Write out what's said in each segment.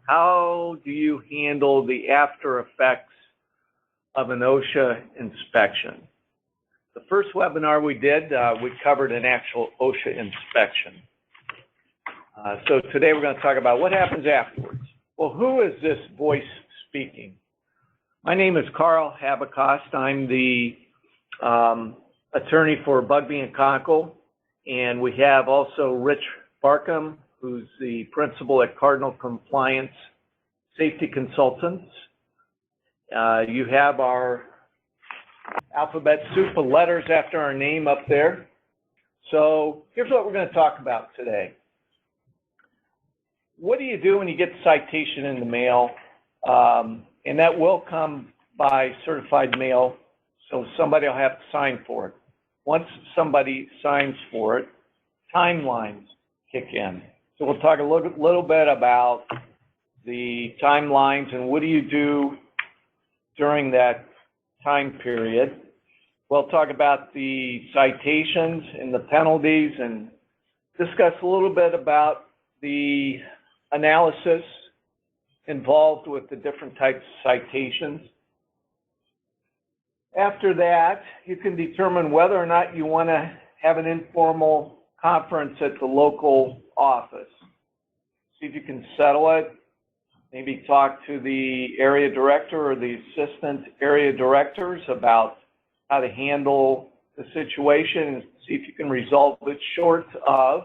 How do you handle the after effects of an OSHA inspection? The first webinar we did, we covered an actual OSHA inspection. So today we're going to talk about what happens afterwards. Well, who is this voice speaking? My name is Carl Habekost. I'm the attorney for Bugbee and Conkle, and we have also Rich Barcum, who's the principal at Cardinal Compliance Safety Consultants. You have our alphabet soup of letters after our name up there. So here's what we're going to talk about today. What do you do when you get the citation in the mail? And that will come by certified mail, so somebody will have to sign for it. Once somebody signs for it, timelines kick in. So we'll talk a little bit about the timelines and what do you do during that time period. We'll talk about the citations and the penalties and discuss a little bit about the analysis involved with the different types of citations. After that, you can determine whether or not you want to have an informal conference at the local office. See if you can settle it. Maybe talk to the area director or the assistant area directors about how to handle the situation and see if you can resolve it short of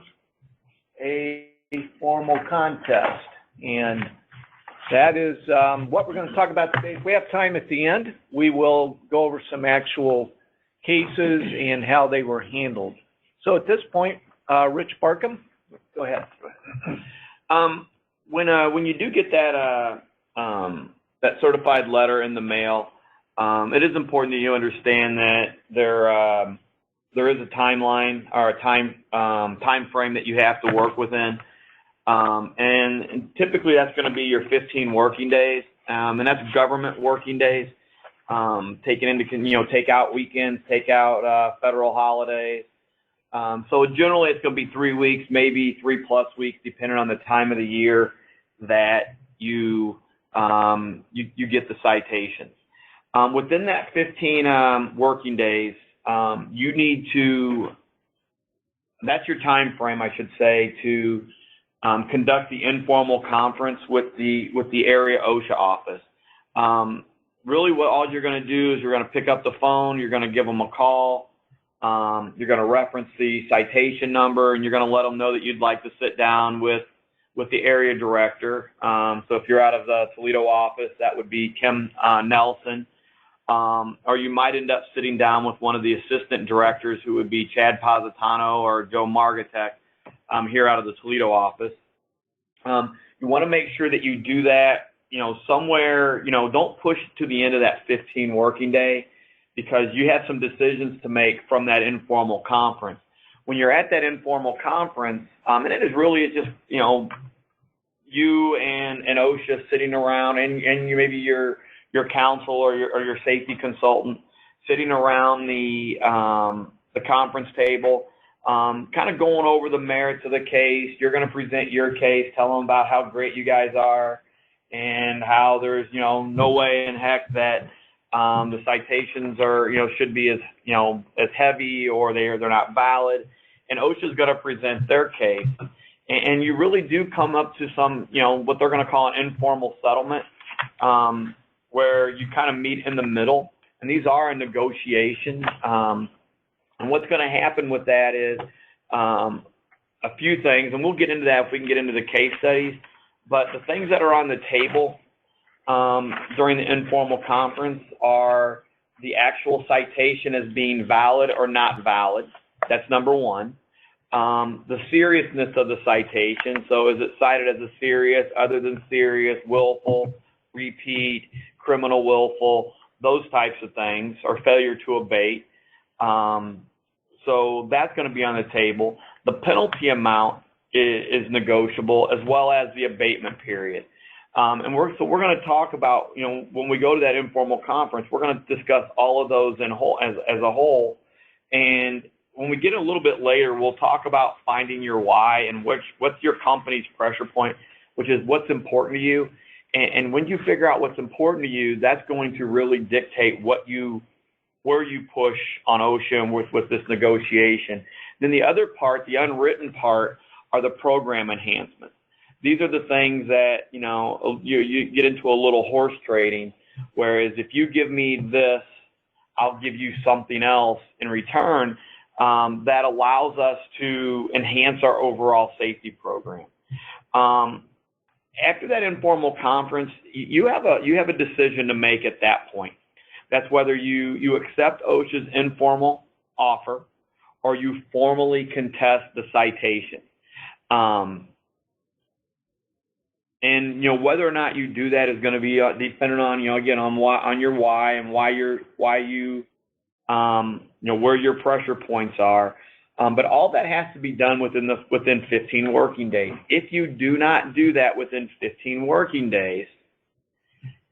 a formal contest. And that is what we're going to talk about today. If we have time at the end, we will go over some actual cases and how they were handled. So at this point, Rich Barcum, go ahead. When you do get that that certified letter in the mail, it is important that you understand that there is a timeline or a time frame that you have to work within, and typically that's going to be your 15 working days, and that's government working days, taking into take out weekends, take out federal holidays. So generally it's going to be 3 weeks, maybe 3+ weeks, depending on the time of the year that you get the citations. Within that 15 working days, you need to, that's your time frame, I should say, to conduct the informal conference with the area OSHA office. Really what all you're going to do is you're going to pick up the phone, you're going to give them a call, you're going to reference the citation number, and you're going to let them know that you'd like to sit down with the area director. So if you're out of the Toledo office, that would be Kim Nelson. Or you might end up sitting down with one of the assistant directors, who would be Chad Positano or Joe Margatek, here out of the Toledo office. You want to make sure that you do that, somewhere, don't push to the end of that 15 working day, because you have some decisions to make from that informal conference. When you're at that informal conference, and it is really just, you and OSHA sitting around, and you maybe your counsel or your safety consultant sitting around the conference table, kind of going over the merits of the case. You're going to present your case, tell them about how great you guys are, and how there's, no way in heck that the citations are, should be as heavy, or they're not valid. And OSHA is going to present their case. And you really do come up to some, what they're going to call an informal settlement, where you kind of meet in the middle. And these are a negotiation. And what's going to happen with that is a few things, and we'll get into that if we can get into the case studies. But the things that are on the table during the informal conference are the actual citation as being valid or not valid. That's number one. The seriousness of the citation. So is it cited as a serious, other than serious, willful, repeat, criminal willful, those types of things, or failure to abate. So that's going to be on the table. The penalty amount is negotiable, as well as the abatement period. And we're going to talk about, when we go to that informal conference, we're going to discuss all of those as a whole. And when we get a little bit later, we'll talk about finding your why and what's your company's pressure point. which is what's important to you. And when you figure out what's important to you, that's going to really dictate where you push on OSHA and with this negotiation. Then the other part, the unwritten part, are the program enhancements. These are the things that, you get into a little horse trading, whereas if you give me this, I'll give you something else in return. That allows us to enhance our overall safety program. After that informal conference, you have a decision to make at that point. That's whether you accept OSHA's informal offer or you formally contest the citation. And whether or not you do that is going to be dependent on on your why and where your pressure points are. But all that has to be done within 15 working days. If you do not do that within 15 working days,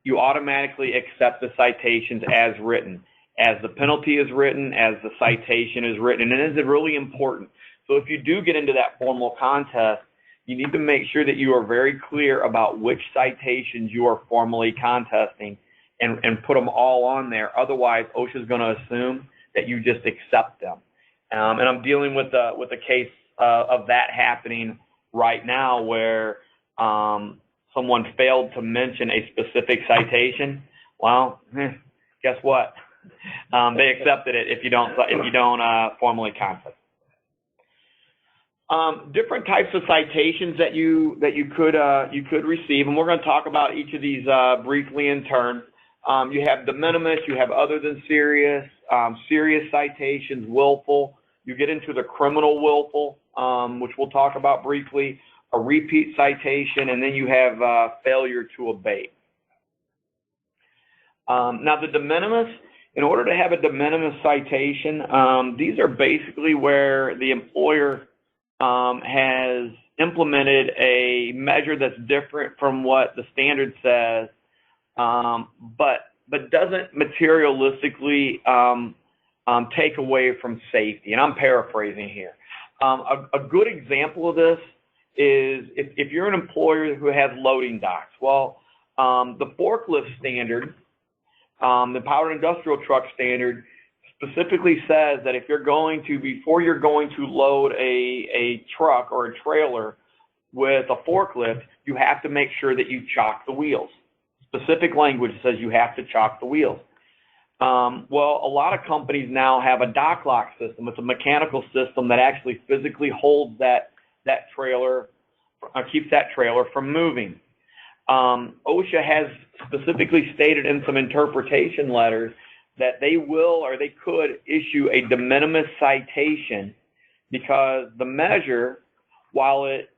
you automatically accept the citations as written, as the penalty is written, as the citation is written, and it is really important. So if you do get into that formal contest, you need to make sure that you are very clear about which citations you are formally contesting and put them all on there. Otherwise, OSHA is going to assume that you just accept them. And I'm dealing with a case of that happening right now where someone failed to mention a specific citation. Well, guess what? They accepted it if you don't formally contest. Different types of citations that you could receive, and we're going to talk about each of these briefly in turn. You have de minimis, you have other than serious, serious citations, willful. You get into the criminal willful, which we'll talk about briefly, a repeat citation, and then you have failure to abate. Now, the de minimis, in order to have a de minimis citation, these are basically where the employer has implemented a measure that's different from what the standard says, but doesn't materialistically take away from safety. And I'm paraphrasing here. A good example of this is if you're an employer who has loading docks. Well, the forklift standard, the powered industrial truck standard, specifically says that if before you're going to load a truck or a trailer with a forklift, you have to make sure that you chock the wheels. Specific language says you have to chock the wheels. Well, a lot of companies now have a dock lock system. It's a mechanical system that actually physically holds that trailer, keeps that trailer from moving. OSHA has specifically stated in some interpretation letters that they will or they could issue a de minimis citation because the measure, while it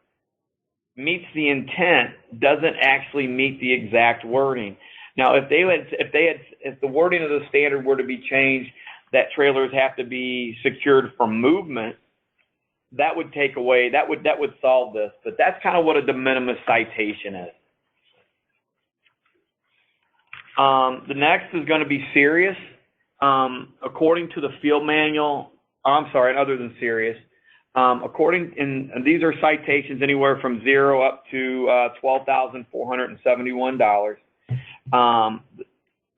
meets the intent, doesn't actually meet the exact wording. Now, if the wording of the standard were to be changed, that trailers have to be secured from movement, that would take away, that would solve this. But that's kind of what a de minimis citation is. The next is going to be serious. According to the field manual, other than serious, and these are citations anywhere from 0 up to $12,471.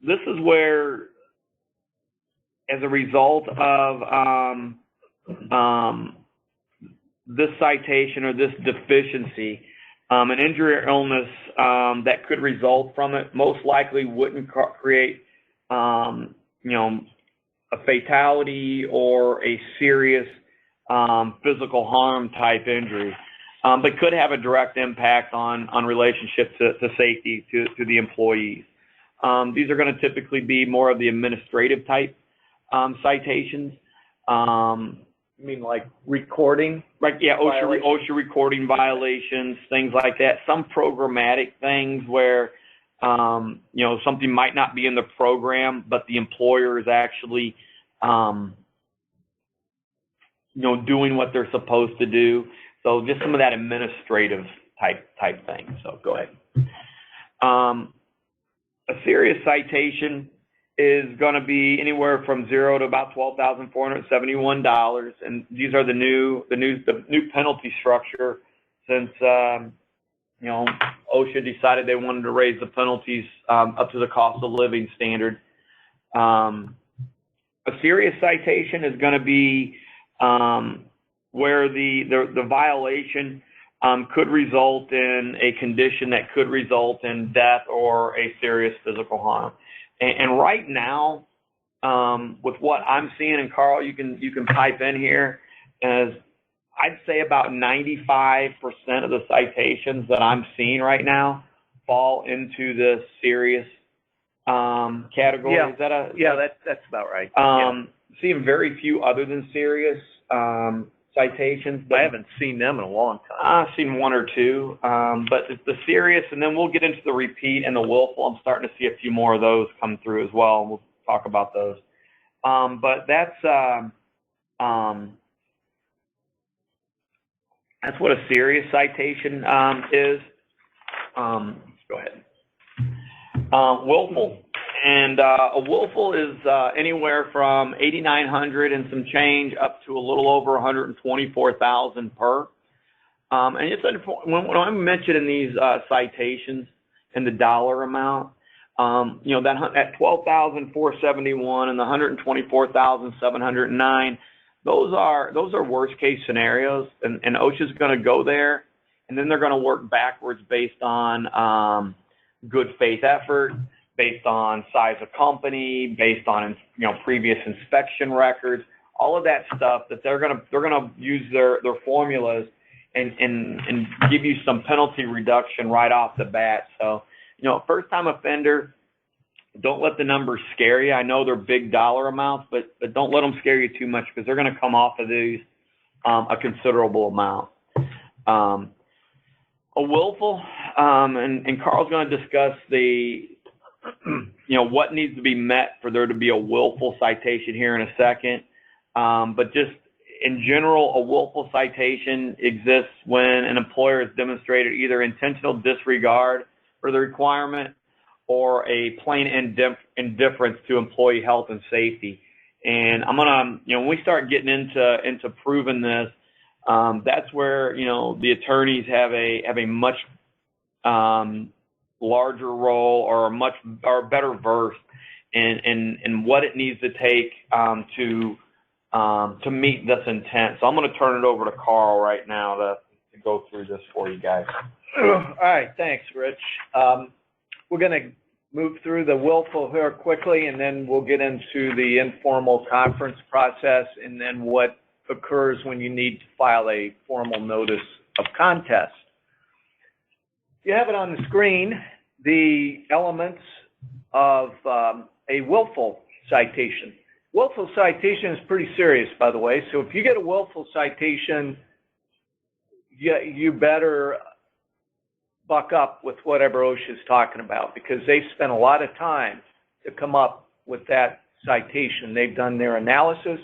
This is where, as a result of this citation or this deficiency, an injury or illness that could result from it most likely wouldn't create, a fatality or a serious physical harm type injury, but could have a direct impact on relationship to safety to the employees. These are going to typically be more of the administrative type citations. You mean like recording? Right, yeah, OSHA recording violations, things like that. Some programmatic things where, something might not be in the program, but the employer is actually, doing what they're supposed to do. So just some of that administrative type thing. So go ahead. A serious citation is going to be anywhere from 0 to about $12,471, and these are the new penalty structure since OSHA decided they wanted to raise the penalties up to the cost of living standard. A serious citation is going to be where the violation could result in a condition that could result in death or a serious physical harm. And right now, with what I'm seeing, and Carl, you can pipe in here, as I'd say about 95% of the citations that I'm seeing right now fall into the serious category. Yeah. Is that that's about right. Seeing very few other than serious citations. I haven't seen them in a long time. I've seen one or two, but it's the serious, and then we'll get into the repeat and the willful. I'm starting to see a few more of those come through as well, and we'll talk about those. But that's what a serious citation is. Let's go ahead. Willful. And a willful is anywhere from $8,900 and some change up to a little over $124,000 per. And it's when I'm mentioning these citations and the dollar amount, that $12,471 and the $124,709, those are worst case scenarios, and OSHA's going to go there, and then they're going to work backwards based on good faith effort, based on size of company, based on previous inspection records, all of that stuff that they're gonna use their formulas and give you some penalty reduction right off the bat. So, first time offender, don't let the numbers scare you. I know they're big dollar amounts, but don't let them scare you too much, because they're going to come off of these a considerable amount. A willful, and Carl's going to discuss what needs to be met for there to be a willful citation here in a second. But just in general, a willful citation exists when an employer has demonstrated either intentional disregard for the requirement or a plain indifference to employee health and safety. And I'm gonna, when we start getting into proving this, that's where the attorneys have a much larger role, or better versed in what it needs to take to meet this intent. So I'm going to turn it over to Carl right now to go through this for you guys. All right, thanks, Rich. We're going to move through the willful here quickly, and then we'll get into the informal conference process, and then what occurs when you need to file a formal notice of contest. You have it on the screen, the elements of a willful citation. Willful citation is pretty serious, by the way. So if you get a willful citation, you better buck up with whatever OSHA is talking about, because they spent a lot of time to come up with that citation. They've done their analysis.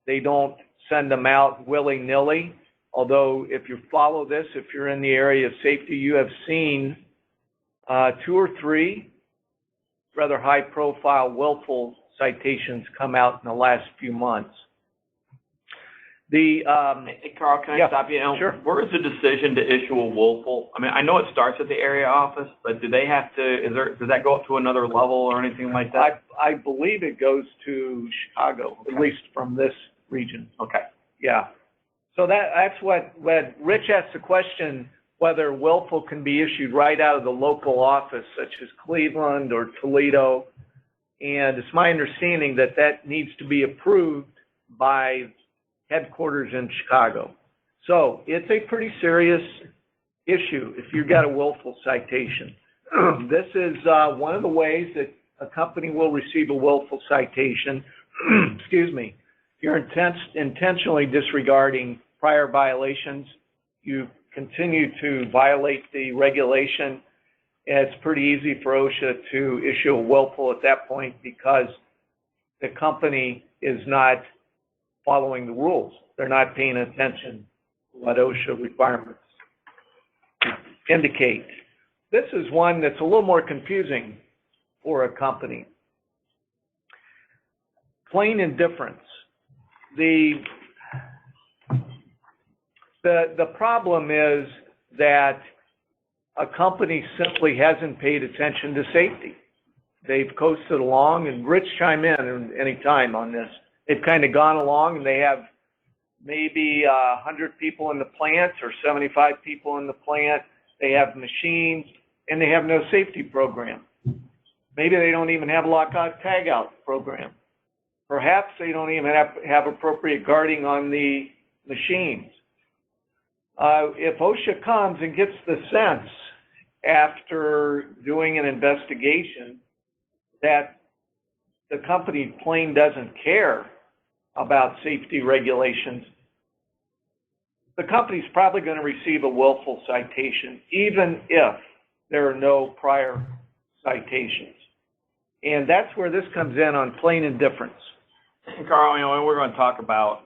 They don't send them out willy-nilly. Although, if you follow this, if you're in the area of safety, you have seen 2 or 3 rather high-profile willful citations come out in the last few months. Hey, Carl, can I stop you? Sure. Where is the decision to issue a willful? I mean, I know it starts at the area office, but do they have to? Does that go up to another level or anything like that? I believe it goes to Chicago, okay, at least from this region. Okay. Yeah. So that's what Rich asked the question, whether willful can be issued right out of the local office, such as Cleveland or Toledo. And it's my understanding that that needs to be approved by headquarters in Chicago. So it's a pretty serious issue if you've got a willful citation. This is one of the ways that a company will receive a willful citation. Excuse me. You're intentionally disregarding prior violations. You continue to violate the regulation. And it's pretty easy for OSHA to issue a willful at that point, because the company is not following the rules. They're not paying attention to what OSHA requirements indicate. This is one that's a little more confusing for a company. Plain indifference. The problem is that a company simply hasn't paid attention to safety. They've coasted along, and Rich, chime in any time on this. They've kind of gone along, and they have maybe 100 people in the plant or 75 people in the plant. They have machines, and they have no safety program. Maybe they don't even have a lockout tagout program. Perhaps they don't even have appropriate guarding on the machines. If OSHA comes and gets the sense after doing an investigation that the company plain doesn't care about safety regulations, the company's probably going to receive a willful citation, even if there are no prior citations. And that's where this comes in on plain indifference. And Carl, we're going to talk about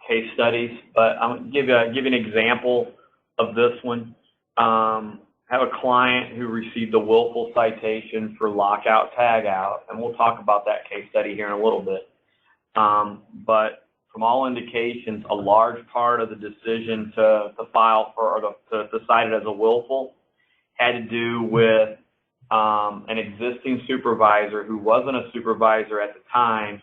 case studies, but I'm going to give you an example of this one. I have a client who received a willful citation for lockout tagout, and we'll talk about that case study here in a little bit. But from all indications, a large part of the decision to file for, or to cite it as a willful had to do with an existing supervisor who wasn't a supervisor at the time,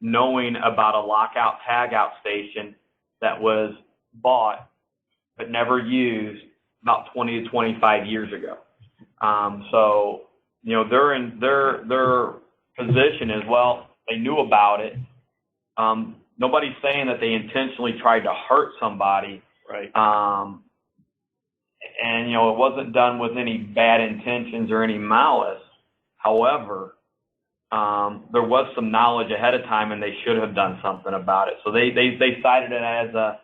knowing about a lockout tagout station that was bought but never used about 20 to 25 years ago. So, their position is, well, they knew about it. Nobody's saying that they intentionally tried to hurt somebody. Right. And, it wasn't done with any bad intentions or any malice. However, there was some knowledge ahead of time, and they should have done something about it. So they cited it as I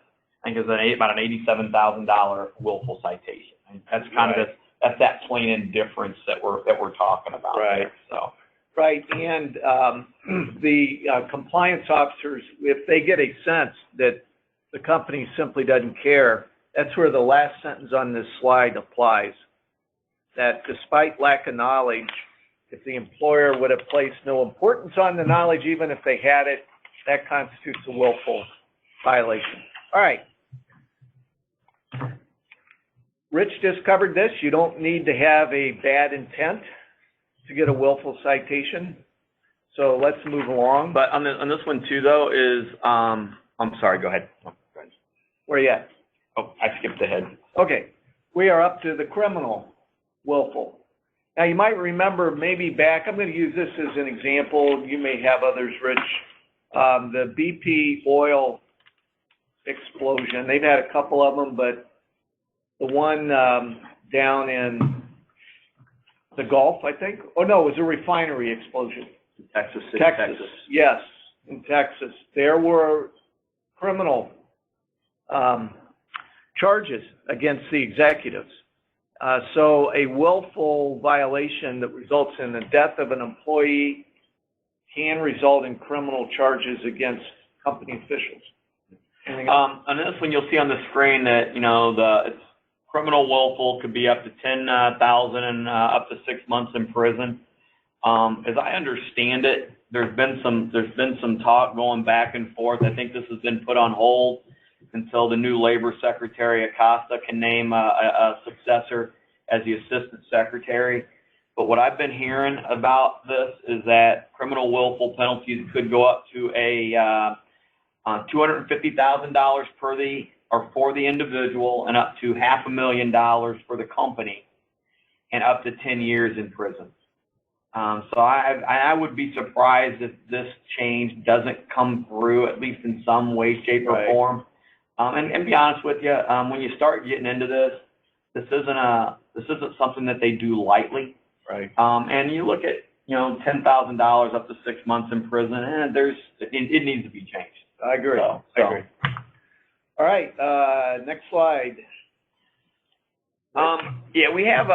think it's about an $87,000 willful citation. And that's kind of that's that plain indifference that we're talking about. Right. There, so. Right, and the compliance officers, if they get a sense that the company simply doesn't care, that's where the last sentence on this slide applies. That despite lack of knowledge, if the employer would have placed no importance on the knowledge, even if they had it, that constitutes a willful violation. All right. Rich just covered this. You don't need to have a bad intent to get a willful citation. So let's move along. But on this one too, though, is I'm sorry. Go ahead. Oh, go ahead. Where are you at? Oh, I skipped ahead. Okay, we are up to the criminal willful. Now you might remember maybe back. I'm going to use this as an example. You may have others, Rich. The BP oil explosion. They've had a couple of them, but the one down in the Gulf, I think. Oh no, it was a refinery explosion. Texas. Yes, in Texas. There were criminal charges against the executives. So a willful violation that results in the death of an employee can result in criminal charges against company officials. On this one, you'll see on the screen that it's criminal willful could be up to $10,000 and up to 6 months in prison. As I understand it, there's been some talk going back and forth. I think this has been put on hold until the new Labor Secretary Acosta can name a successor as the Assistant Secretary. But what I've been hearing about this is that criminal willful penalties could go up to a $250,000 for the individual, and up to $500,000 for the company, and up to 10 years in prison. So I would be surprised if this change doesn't come through, at least in some way, shape, or form. And be honest with you, when you start getting into this isn't something that they do lightly. Right. And you look at $10,000 up to 6 months in prison, and it needs to be changed. I agree. I agree. All right. Next slide. Yeah, we have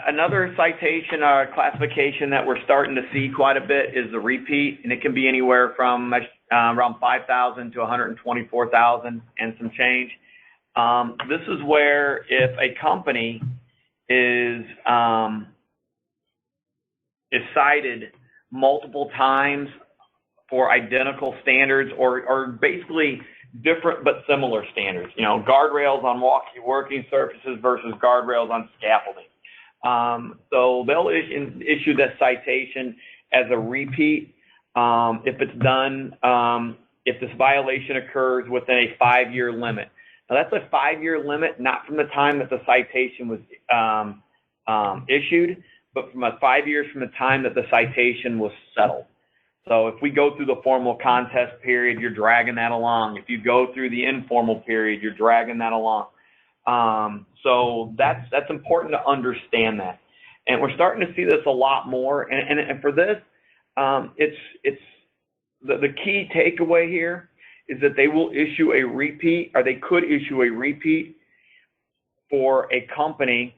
another citation or classification that we're starting to see quite a bit is the repeat, and it can be anywhere from around $5,000 to $124,000 and some change. This is where if a company is cited multiple times for identical standards, or basically different but similar standards. You know, guardrails on working surfaces versus guardrails on scaffolding. So they'll issue this citation as a repeat if it's done, if this violation occurs within a 5-year limit. Now, that's a 5-year limit, not from the time that the citation was issued, but from 5 years from the time that the citation was settled. So if we go through the formal contest period, you're dragging that along. If you go through the informal period, you're dragging that along. So that's important to understand that. And we're starting to see this a lot more. And for this, it's the key takeaway here is that they will issue a repeat, or they could issue a repeat for a company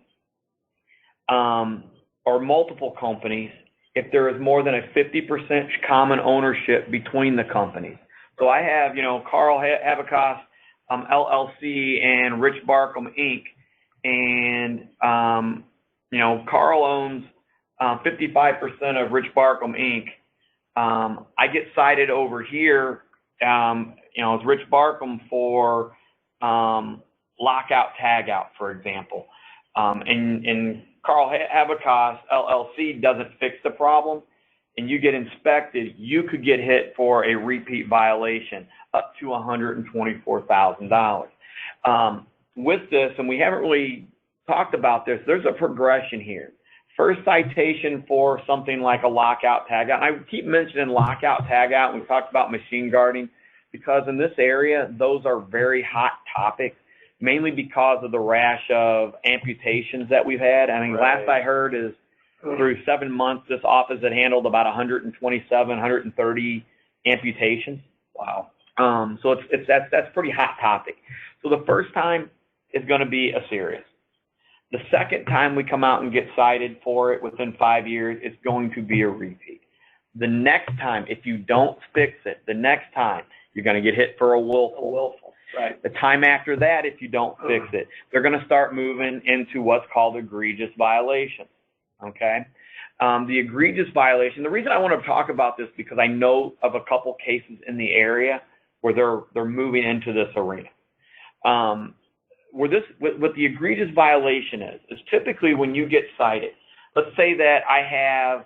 or multiple companies if there is more than a 50% common ownership between the companies. So I have, you know, Carl Habekost, LLC, and Rich Barcum, Inc. And, you know, Carl owns 55% of Rich Barcum, Inc. I get cited over here, you know, as Rich Barcum for lockout, tagout, for example. And Carl Habekost, LLC, doesn't fix the problem, and you get inspected, you could get hit for a repeat violation up to $124,000. With this, and we haven't really talked about this, there's a progression here. First citation for something like a lockout, tagout. And I keep mentioning lockout, tagout, and we talked about machine guarding, because in this area, those are very hot topics, mainly because of the rash of amputations that we've had. I mean, last I heard is through 7 months, this office had handled about 127, 130 amputations. Wow. So that's pretty hot topic. So the first time is going to be a serious. The second time we come out and get cited for it within 5 years, it's going to be a repeat. The next time, if you don't fix it, the next time, you're going to get hit for a willful. Right. The time after that, if you don't fix it, they're going to start moving into what's called egregious violations. Okay? The egregious violation, the reason I want to talk about this because I know of a couple cases in the area where they're moving into this arena. What the egregious violation is typically when you get cited. Let's say that I have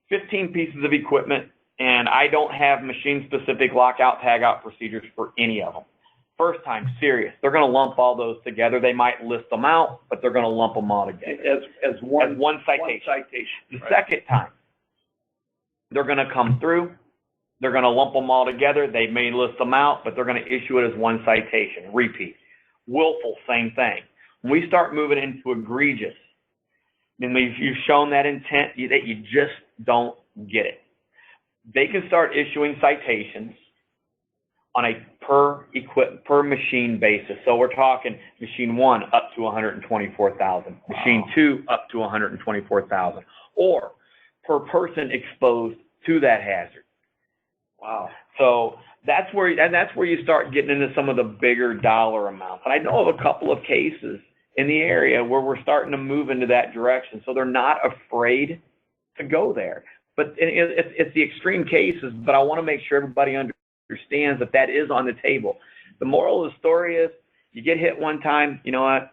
15 pieces of equipment and I don't have machine-specific lockout, tagout procedures for any of them. First time, serious. They're going to lump all those together. They might list them out, but they're going to lump them all together as one citation. The second time, they're going to come through. They're going to lump them all together. They may list them out, but they're going to issue it as one citation. Repeat. Willful, same thing. When we start moving into egregious, then you've shown that intent that you just don't get it. They can start issuing citations on a per machine basis. So we're talking machine 1 up to $124,000, machine 2 up to $124,000, or per person exposed to that hazard. Wow. So that's where you start getting into some of the bigger dollar amounts. And I know of a couple of cases in the area where we're starting to move into that direction. So they're not afraid to go there. But it's the extreme cases, but I want to make sure everybody understands that is on the table. The moral of the story is you get hit one time, you know what?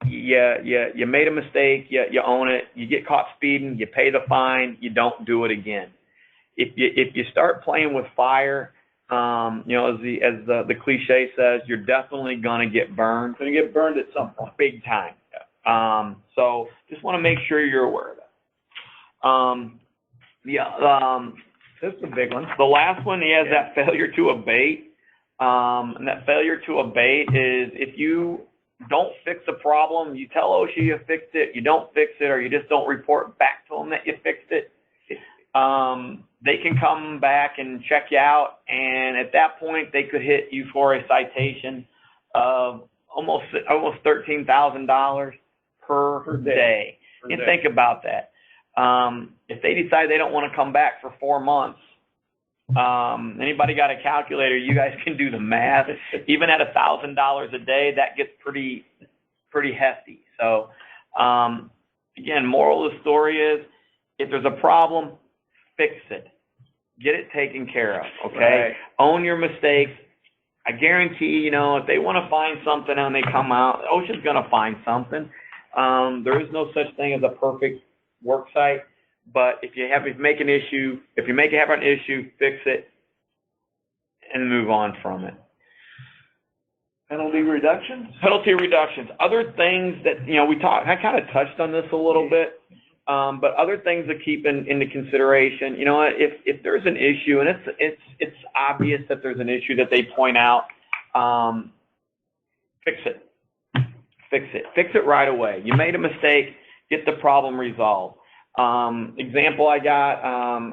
You made a mistake, you own it, you get caught speeding, you pay the fine, you don't do it again. If you start playing with fire, you know, as the cliche says, you're definitely gonna get burned. Gonna get burned at some point, big time. So just want to make sure you're aware of that. This is a big one. The last one is that failure to abate. And that failure to abate is if you don't fix a problem, you tell OSHA you fixed it, you don't fix it, or you just don't report back to them that you fixed it. They can come back and check you out, and at that point, they could hit you for a citation of almost $13,000 per day. And think about that. If they decide they don't want to come back for 4 months, anybody got a calculator? You guys can do the math. Even at $1,000 a day, that gets pretty hefty. So, again, moral of the story is, if there's a problem, fix it. Get it taken care of, okay? Right. Own your mistakes. I guarantee, you know, if they want to find something and they come out, OSHA's going to find something. There is no such thing as a perfect work site, but if you make an issue, fix it and move on from it. Penalty reductions? Penalty reductions. Other things that, you know, I kind of touched on this a little bit, but other things to keep into consideration. You know what, if there's an issue, and it's obvious that there's an issue that they point out, fix it. Fix it right away. You made a mistake, get the problem resolved. Example, I got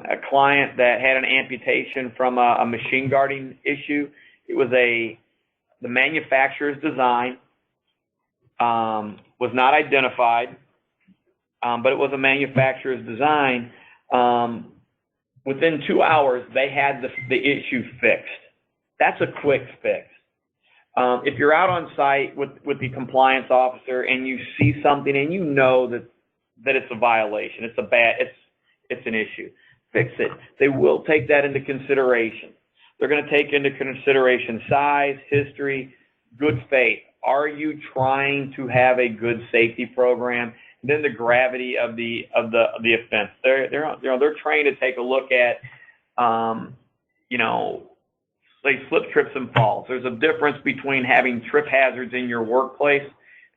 a client that had an amputation from a machine guarding issue. It was the manufacturer's design, was not identified, but it was a manufacturer's design. Within 2 hours, they had the issue fixed. That's a quick fix. If you're out on site with the compliance officer and you see something and you know that it's a violation, it's an issue, fix it. They will take that into consideration. They're going to take into consideration size, history, good faith. Are you trying to have a good safety program? And then the gravity of the offense. They're trained to take a look at, you know, say slip, trips, and falls. There's a difference between having trip hazards in your workplace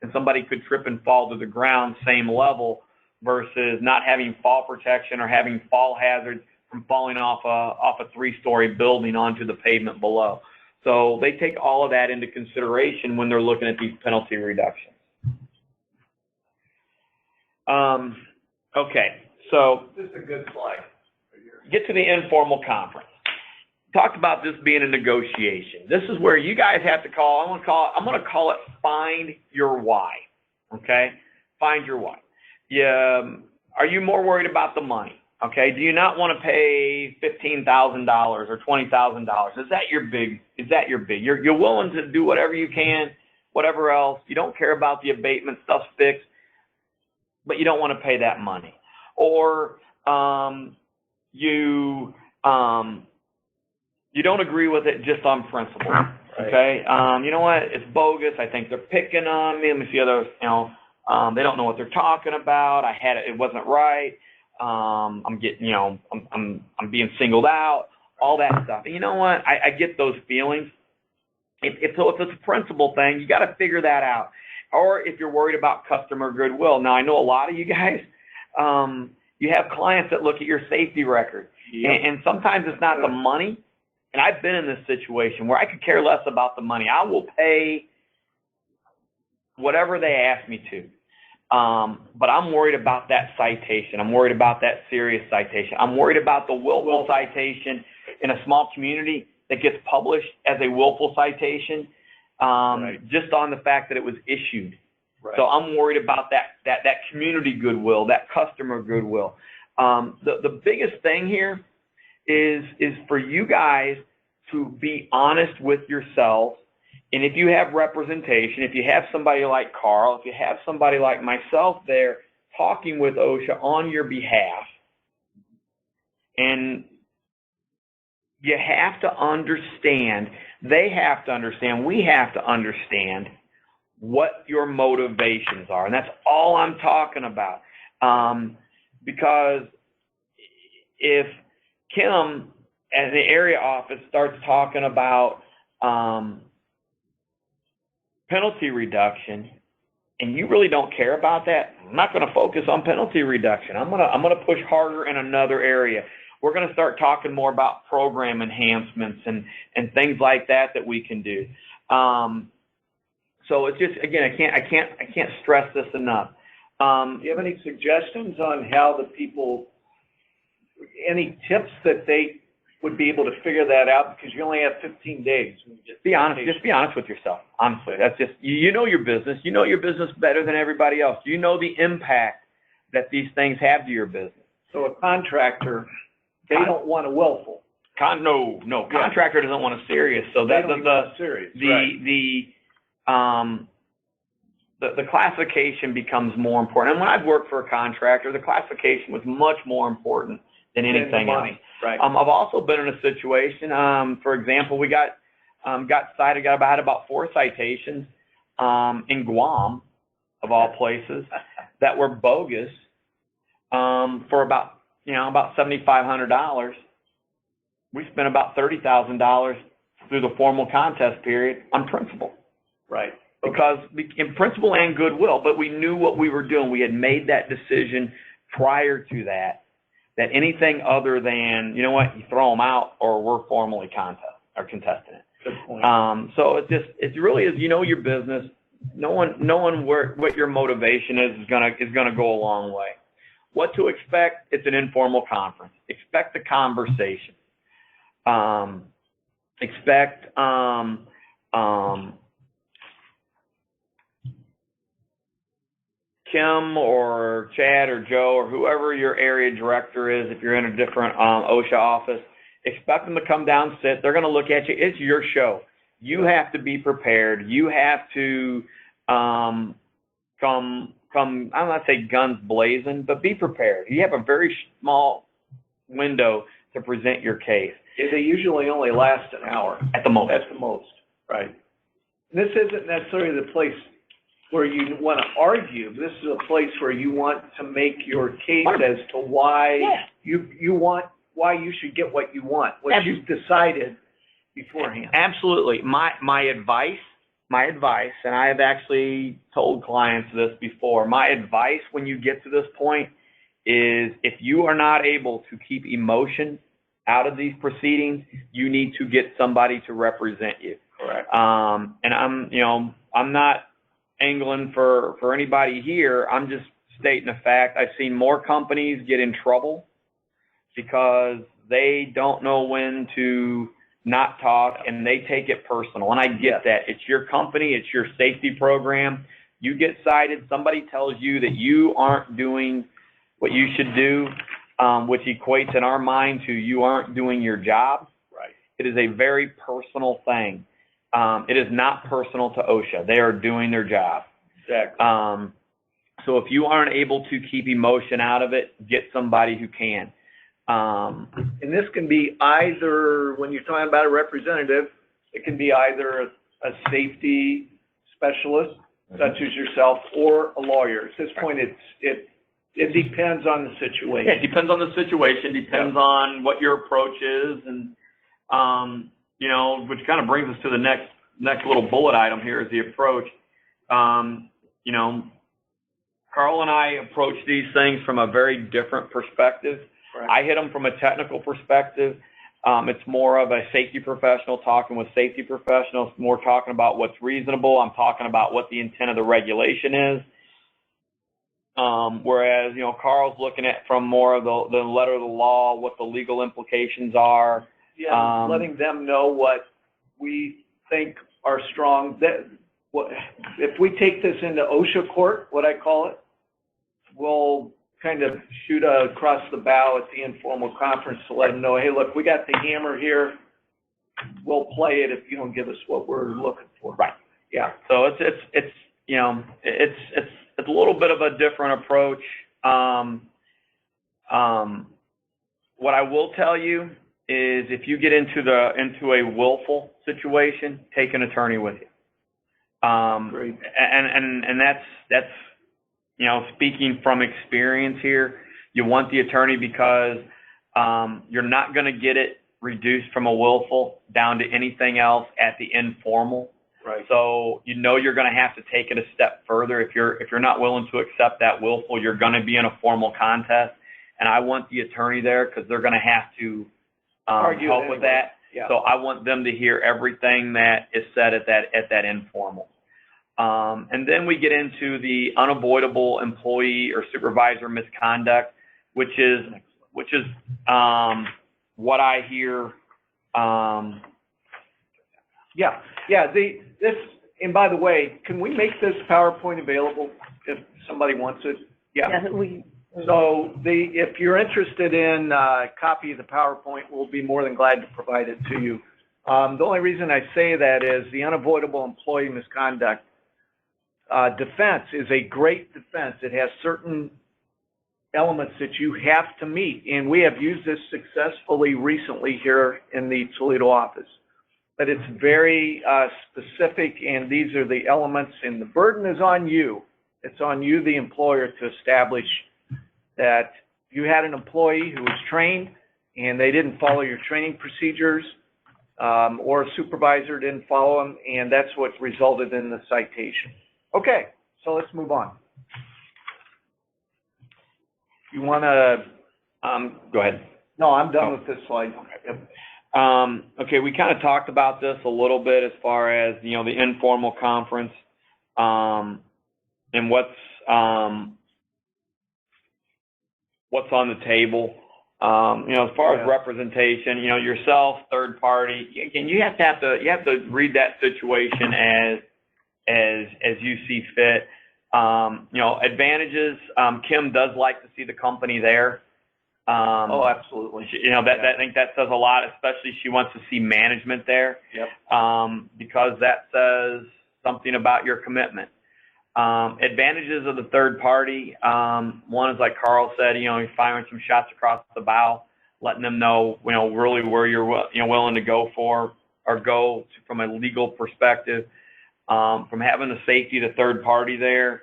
and somebody could trip and fall to the ground, same level, versus not having fall protection or having fall hazards from falling off a 3-story building onto the pavement below. So they take all of that into consideration when they're looking at these penalty reductions. Okay, so This is a good slide. get to the informal conference. Talked about this being a negotiation. This is where you guys have to call. I'm going to call it find your why. Okay, find your why. Are you more worried about the money? Okay, do you not want to pay $15,000 or $20,000? Is that your big? You're willing to do whatever you can, whatever else. You don't care about the abatement, stuff's fixed, but you don't want to pay that money. Or you don't agree with it just on principle. Okay, you know what? It's bogus. I think they're picking on me. Let me see others. You know, they don't know what they're talking about. It wasn't right. I'm getting, you know, I'm being singled out, all that stuff. And you know what? I get those feelings. If it's a principle thing, you got to figure that out. Or if you're worried about customer goodwill. Now, I know a lot of you guys, you have clients that look at your safety record. Yep. And sometimes it's not the money. And I've been in this situation where I could care less about the money. I will pay whatever they ask me to. But I'm worried about that citation. I'm worried about that serious citation. I'm worried about the willful citation in a small community that gets published as a willful citation, just on the fact that it was issued. Right. So I'm worried about that community goodwill, that customer goodwill. The biggest thing here is for you guys to be honest with yourselves. And if you have representation, if you have somebody like Carl, if you have somebody like myself there talking with OSHA on your behalf, and you have to understand, they have to understand, we have to understand what your motivations are. And that's all I'm talking about. Because if Kim at the area office starts talking about penalty reduction, and you really don't care about that, I'm not going to focus on penalty reduction. I'm gonna push harder in another area. We're going to start talking more about program enhancements and things like that we can do. So it's just, again, I can't stress this enough. Do you have any suggestions on how the people, any tips that they would be able to figure that out, because you only have 15 days. Just be honest with yourself. Honestly, that's just, you know your business. You know your business better than everybody else. You know the impact that these things have to your business. So a contractor, they don't want a willful. No, contractor doesn't want a serious. So that's the classification becomes more important. And when I've worked for a contractor, the classification was much more important than anything else. Right. I've also been in a situation, for example, we got got cited, had about 4 citations in Guam, of all places, that were bogus for about $7,500. We spent about $30,000 through the formal contest period on principle. Right. Because in principle and goodwill, but we knew what we were doing. We had made that decision prior to that anything other than, you know what, you throw them out or we're formally contesting it. Good point. So it really is, your business. Knowing what your motivation is gonna go a long way. What to expect? It's an informal conference. Expect the conversation. Expect Kim or Chad or Joe or whoever your area director is, if you're in a different OSHA office, expect them to come down, sit. They're going to look at you. It's your show. You have to be prepared. You have to come, I'm not saying guns blazing, but be prepared. You have a very small window to present your case. They usually only last an hour. At the most. At the most, right. This isn't necessarily the place where you want to argue. This is a place where you want to make your case as to why why you should get what you want, what you've decided beforehand. Absolutely. My advice, and I have actually told clients this before, my advice when you get to this point is if you are not able to keep emotion out of these proceedings, you need to get somebody to represent you. Correct. And I'm not angling for anybody here. I'm just stating a fact. I've seen more companies get in trouble because they don't know when to not talk and they take it personal. And I get that. It's your company. It's your safety program. You get cited. Somebody tells you that you aren't doing what you should do, which equates in our mind to you aren't doing your job. Right. It is a very personal thing. It is not personal to OSHA. They are doing their job. Exactly. So if you aren't able to keep emotion out of it, get somebody who can. And this can be either, when you're talking about a representative, it can be either a safety specialist, such as yourself, or a lawyer. At this point, it depends on the situation. Yeah, it depends on the situation, depends on what your approach is, and which kind of brings us to the next little bullet item here is the approach. Carl and I approach these things from a very different perspective. Right. I hit them from a technical perspective. It's more of a safety professional talking with safety professionals, more talking about what's reasonable. I'm talking about what the intent of the regulation is. Whereas, Carl's looking at from more of the letter of the law, what the legal implications are. Yeah, letting them know what we think are strong. If we take this into OSHA court, what I call it, we'll kind of shoot across the bow at the informal conference to let them know, hey, look, we got the hammer here. We'll play it if you don't give us what we're looking for. Right. Yeah. So it's a little bit of a different approach. What I will tell you is if you get into a willful situation, take an attorney with you. Great. And that's speaking from experience here, you want the attorney because you're not going to get it reduced from a willful down to anything else at the informal. Right. So you're going to have to take it a step further. If you're not willing to accept that willful, you're going to be in a formal contest. And I want the attorney there because they're going to have to help with that. Yeah. So I want them to hear everything that is said at that informal. And then we get into the unavoidable employee or supervisor misconduct, which is what I hear. And by the way, can we make this PowerPoint available if somebody wants it? Yeah. So if you're interested in a copy of the PowerPoint, we'll be more than glad to provide it to you. The only reason I say that is the unavoidable employee misconduct defense is a great defense. It has certain elements that you have to meet, and we have used this successfully recently here in the Toledo office. but it's very specific, and these are the elements, and the burden is on you. It's on you, the employer, to establish that you had an employee who was trained and they didn't follow your training procedures, or a supervisor didn't follow them, and that's what resulted in the citation. Okay, so let's move on. You want to... Go ahead. No, I'm done with this slide. Okay. Okay, we kind of talked about this a little bit as far as, you know, the informal conference, and what's on the table. You know, as far as representation, you know, yourself, third party, again, you have to read that situation as you see fit. You know, advantages, Kim does like to see the company there. Oh, absolutely. You know, I think that says a lot, especially she wants to see management there. Yep. Because that says something about your commitment. Advantages of the third party, one is like Carl said, you know, you're firing some shots across the bow, letting them know, you know, really where you're, you know, willing to go for, or go to, from a legal perspective. From having a safety to third party there,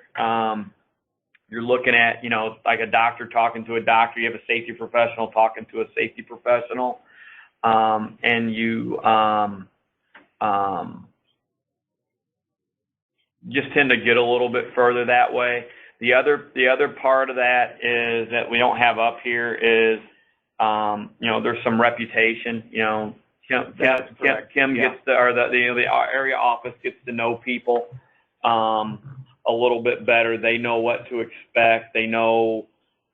you're looking at, you know, like a doctor talking to a doctor. You have a safety professional talking to a safety professional, and you just tend to get a little bit further that way. The other part of that is that we don't have up here is, you know, there's some reputation. You know, Kim gets the, or the area office gets to know people a little bit better. They know what to expect. They know,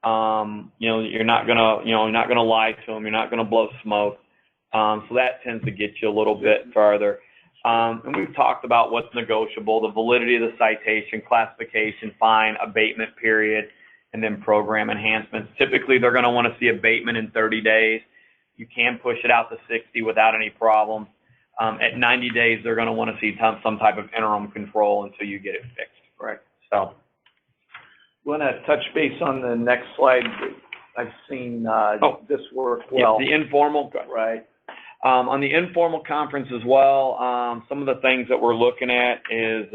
you know, you're not gonna lie to them. You're not gonna blow smoke. So that tends to get you a little bit farther. And we've talked about what's negotiable, the validity of the citation, classification, fine, abatement period, and then program enhancements. Typically, they're going to want to see abatement in 30 days. You can push it out to 60 without any problem. At 90 days, they're going to want to see some type of interim control until you get it fixed. Right. So, we want to touch base on the next slide. I've seen this work well. Yeah, the informal. Right. On the informal conference as well, some of the things that we're looking at is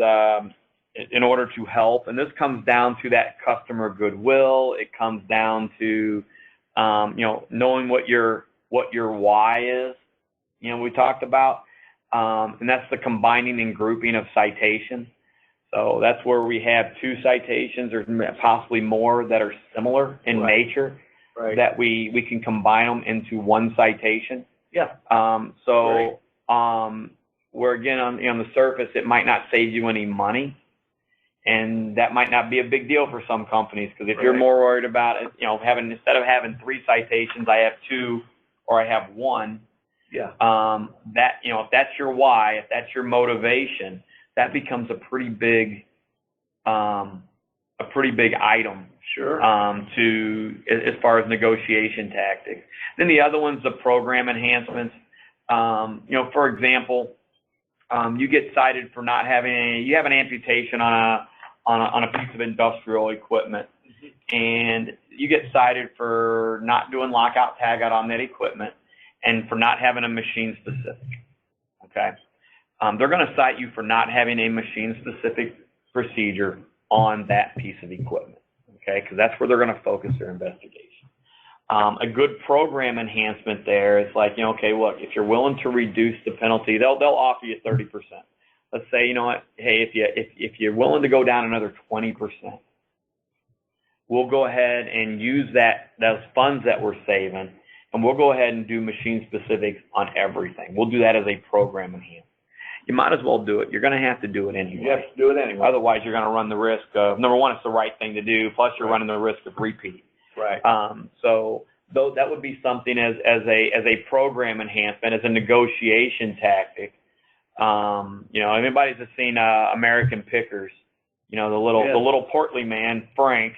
in order to help, and this comes down to that customer goodwill. It comes down to you know, knowing what your why is. You know, we talked about, and that's the combining and grouping of citations. So that's where we have 2 citations or possibly more that are similar in nature, that we can combine them into one citation. Yeah. Where again, on the surface, it might not save you any money, and that might not be a big deal for some companies, because if you're more worried about it, you know, instead of having 3 citations, I have 2 or I have 1. Yeah. That, you know, if that's your why, if that's your motivation, that becomes a pretty big item. Sure. To as far as negotiation tactics. Then the other one's the program enhancements. You know, for example, you get cited for not having you have an amputation on a piece of industrial equipment, and you get cited for not doing lockout tagout on that equipment, and for not having a machine specific. Okay, they're going to cite you for not having a machine specific procedure on that piece of equipment. Okay, because that's where they're going to focus their investigation. A good program enhancement there is like, you know, okay, look, if you're willing to reduce the penalty, they'll offer you 30%. Let's say, you know what, hey, if you're willing to go down another 20%, we'll go ahead and use those funds that we're saving, and we'll go ahead and do machine specifics on everything. We'll do that as a program enhancement. You might as well do it. You're going to have to do it anyway. You have to do it anyway. Otherwise, you're going to run the risk of, number one, it's the right thing to do, plus you're running the risk of repeat. Right. So that would be something as a program enhancement, as a negotiation tactic. You know, anybody that's seen American Pickers, you know, the little portly man, Frank,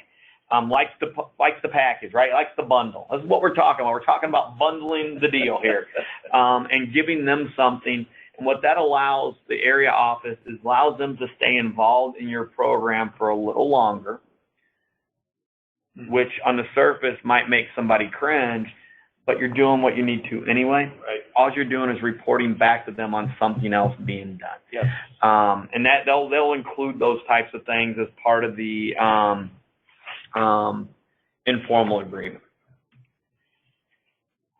likes the package, right? Likes the bundle. This is what we're talking about. We're talking about bundling the deal here, and giving them something. And what that allows the area office is allows them to stay involved in your program for a little longer, which on the surface might make somebody cringe, but you're doing what you need to anyway. Right. All you're doing is reporting back to them on something else being done. Yes. And that they'll include those types of things as part of the informal agreement.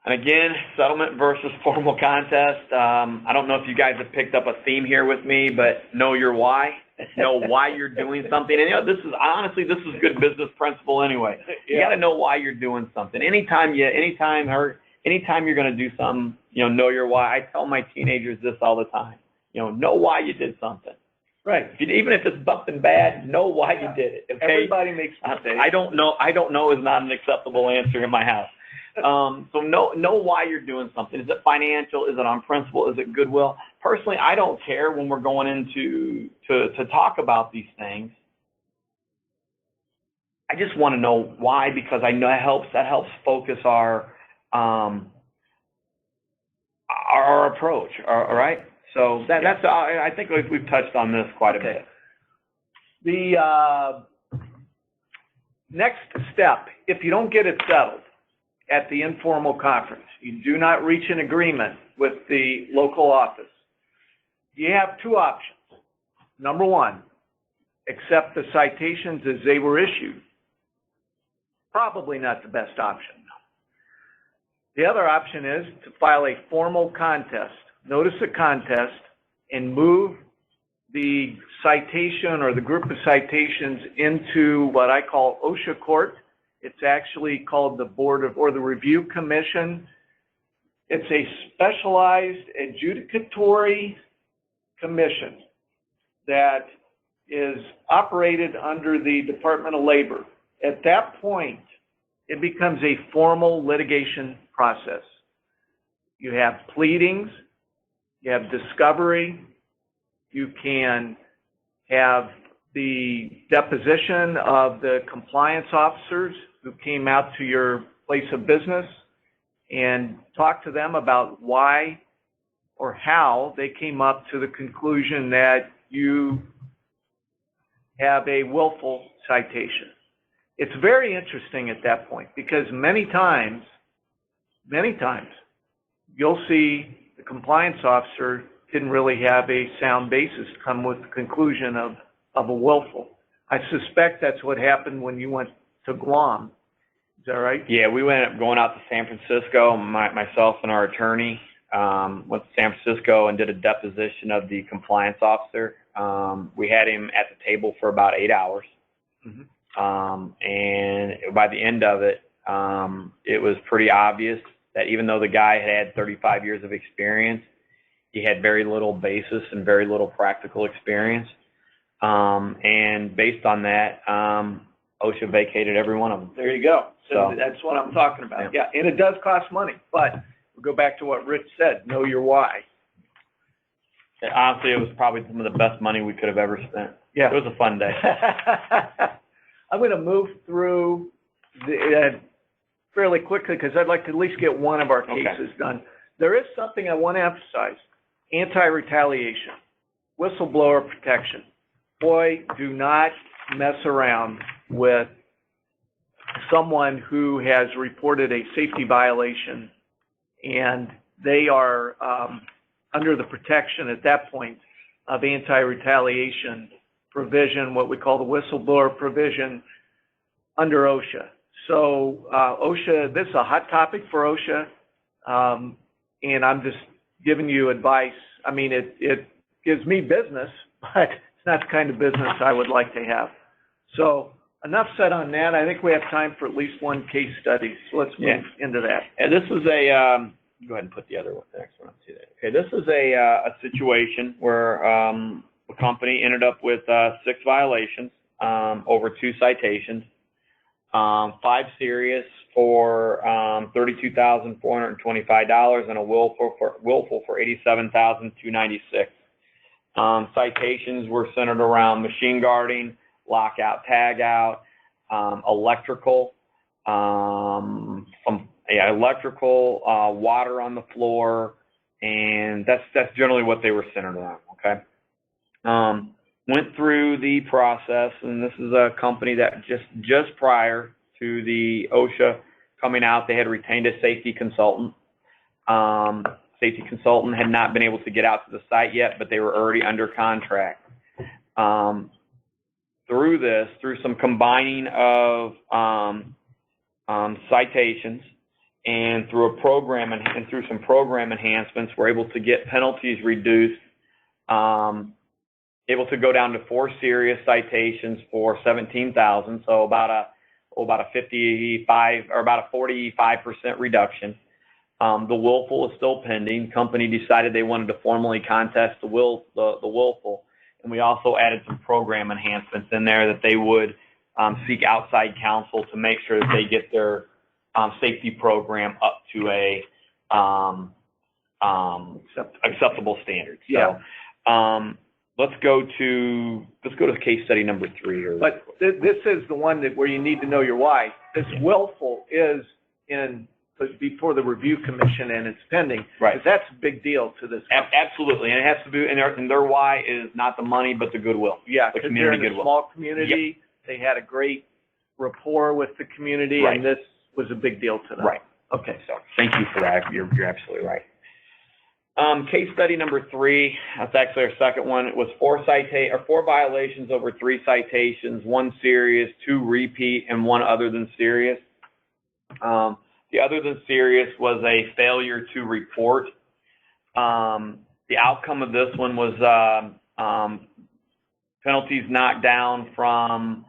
And again, settlement versus formal contest. I don't know if you guys have picked up a theme here with me, but know your why. Know why you're doing something. And this is honestly, this is good business principle anyway. You got to know why you're doing something. Anytime you're going to do something, know your why. I tell my teenagers this all the time. Know why you did something. Right. Even if it's something bad, know why you did it. Okay? Everybody makes mistakes. I don't know is not an acceptable answer in my house. So know why you're doing something. Is it financial? Is it on principle? Is it goodwill? Personally, I don't care when we're going into to talk about these things. I just want to know why, because I know that helps focus our approach. All right. So that's I think we've touched on this quite a bit. The next step, if you don't get it settled at the informal conference, you do not reach an agreement with the local office, you have two options. Number one, accept the citations as they were issued. Probably not the best option. The other option is to file a formal contest, notice of contest, and move the citation or the group of citations into what I call OSHA court. It's actually called the Board of, or the Review Commission. It's a specialized adjudicatory commission that is operated under the Department of Labor. At that point, it becomes a formal litigation process. You have pleadings, you have discovery, you can have the deposition of the compliance officers who came out to your place of business and talk to them about why or how they came up to the conclusion that you have a willful citation. It's very interesting at that point, because many times, you'll see the compliance officer didn't really have a sound basis to come with the conclusion of a willful. I suspect that's what happened when you went to Guam. Is that right? Yeah, we went going out to San Francisco. Myself and our attorney went to San Francisco and did a deposition of the compliance officer. We had him at the table for about 8 hours. Mm-hmm. And by the end of it, it was pretty obvious that even though the guy had 35 years of experience, he had very little basis and very little practical experience. And based on that, OSHA vacated every one of them. There you go. So that's what I'm talking about. Yeah, and it does cost money, but we'll go back to what Rich said, know your why. Honestly, it was probably some of the best money we could have ever spent. Yeah. It was a fun day. I'm going to move through fairly quickly because I'd like to at least get one of our cases done. There is something I want to emphasize. Anti-retaliation, whistleblower protection. Boy, do not mess around with someone who has reported a safety violation and they are under the protection at that point of anti-retaliation provision, what we call the whistleblower provision under OSHA. So OSHA, this is a hot topic for OSHA, and I'm just giving you advice. I mean, it gives me business, but it's not the kind of business I would like to have. So enough said on that. I think we have time for at least one case study. So let's move into that. And this was a, go ahead and put the other one, the next one up to that. Okay, this is a situation where the company ended up with 6 violations over 2 citations, 5 serious for $32,425 and a willful for $87,296. Citations were centered around machine guarding, lockout, tagout, electrical, water on the floor, and that's generally what they were centered around. Okay. Went through the process, and this is a company that just prior to the OSHA coming out, they had retained a safety consultant. Safety consultant had not been able to get out to the site yet, but they were already under contract. Through some combining of citations and through a program and through some program enhancements, we're able to get penalties reduced, able to go down to 4 serious citations for $17,000, so about a 55 or about a 45% reduction. The Willful is still pending. Company decided they wanted to formally contest the Willful, and we also added some program enhancements in there that they would seek outside counsel to make sure that they get their safety program up to a acceptable standard. So, Yeah. let's go to case study number 3. But this is the one where you need to know your why. This Willful is before the review commission and it's pending. Right. 'Cause that's a big deal to this company. Absolutely, and it has to be. And their why is not the money, but the goodwill. Yeah, the because community they're in a goodwill. small community. Yep. They had a great rapport with the community, Right. and this was a big deal to them. Right. Okay. So thank you for that. You're absolutely right. Case study number 3. That's actually our second one. It was 4 violations over 3 citations, 1 serious, 2 repeat, and 1 other than serious. The other than serious was a failure to report. The outcome of this one was penalties knocked down from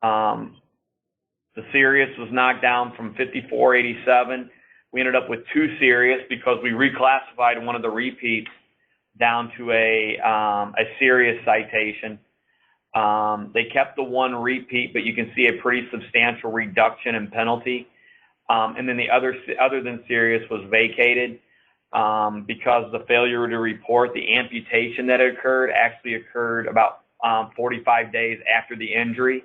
the serious was knocked down from 5487. We ended up with 2 serious because we reclassified one of the repeats down to a serious citation. They kept the 1 repeat, but you can see a pretty substantial reduction in penalty. And then the other than serious was vacated because the failure to report, the amputation that occurred actually occurred about 45 days after the injury,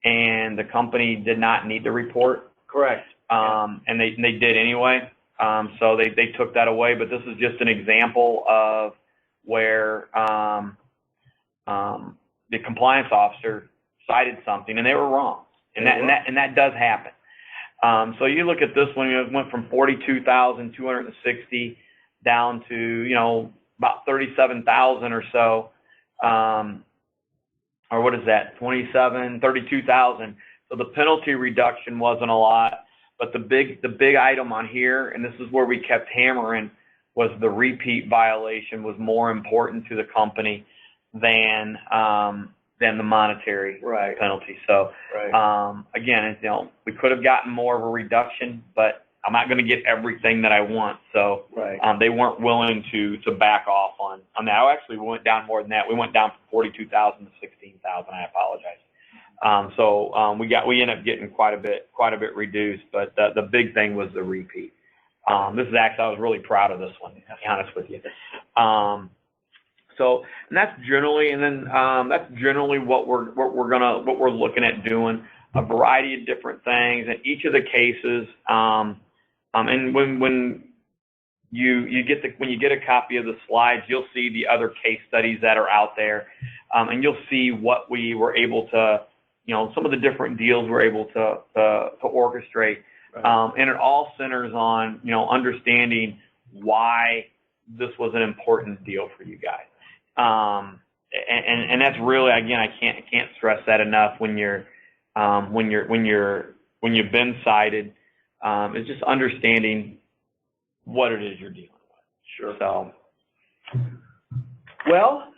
and the company did not need to report. Correct. And they did anyway. So they took that away. But this is just an example of where the compliance officer cited something and they were wrong, and that does happen. So you look at this one, it went from 42,260 down to, about 37,000 or so. Or what is that? 32,000. So the penalty reduction wasn't a lot, but the big item on here, and this is where we kept hammering, was the repeat violation was more important to the company than the monetary penalty. So, again, we could have gotten more of a reduction, but I'm not going to get everything that I want. So, they weren't willing to back off on that. Actually, we went down more than that. We went down from 42,000 to 16,000. I apologize. So, we ended up getting quite a bit reduced, but the big thing was the repeat. This is actually, I was really proud of this one, to be honest with you. So, and that's generally, what we're looking at doing, a variety of different things in each of the cases. And when you get a copy of the slides, you'll see the other case studies that are out there, and you'll see what we were able to, some of the different deals we're able to orchestrate. And it all centers on, understanding why this was an important deal for you guys. And that's really, again, I can't stress that enough when you've been cited. It's just understanding what it is you're dealing with. Sure. So, well,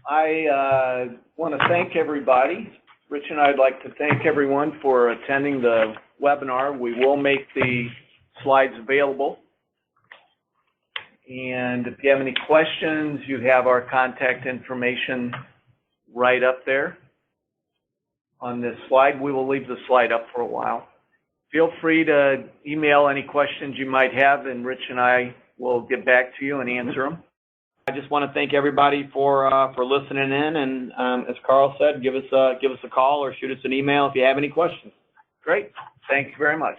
I want to thank everybody. Rich and I'd like to thank everyone for attending the webinar. We will make the slides available. And if you have any questions, you have our contact information right up there on this slide. We will leave the slide up for a while. Feel free to email any questions you might have, and Rich and I will get back to you and answer them. I just want to thank everybody for listening in, and as Carl said, give us a call or shoot us an email if you have any questions. Great. Thank you very much.